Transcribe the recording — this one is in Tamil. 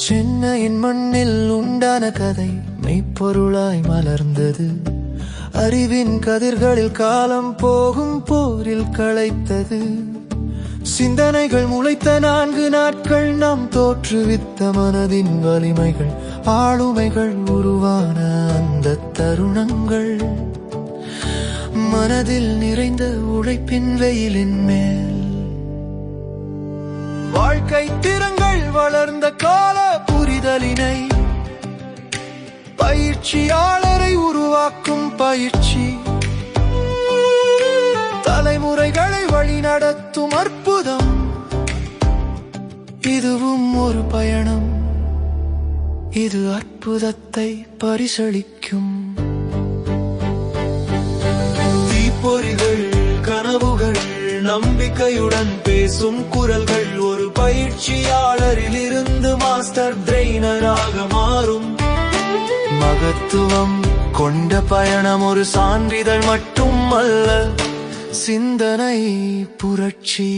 சென்னையின் மண்ணில் உண்டான கதை மெய்ப்பொருளாய் மலர்ந்தது. அறிவின் கதிர்களில் காலம் போகும் போரில் களைத்தது. சிந்தனைகள் முளைத்த 4 நாட்கள், நாம் தோற்றுவித்த மனதின் வலிமைகள், ஆளுமைகள் உருவான அந்த தருணங்கள். மனதில் நிறைந்த உழைப்பின் வெயிலின் மேல் வாழ்க்கை திறங்கள் வளர்ந்த கால புரிதலினை, பயிற்சியாளரை உருவாக்கும் பயிற்சி, தலைமுறைகளை வழிநடத்தும் அற்புதம். இதுவும் ஒரு பயணம், இது அற்புதத்தை பரிசளிக்கும். தீப்பொறிகள், கனவுகள், நம்பிக்கையுடன் பேசும் குரல்கள் ஒரு பயிற்சியாளரில் இருந்து மாஸ்டர் ட்ரெய்னராக மாறும். மகத்துவம் கொண்ட பயணம் ஒரு சான்றிதழ் மட்டும் அல்ல, சிந்தனை புரட்சி.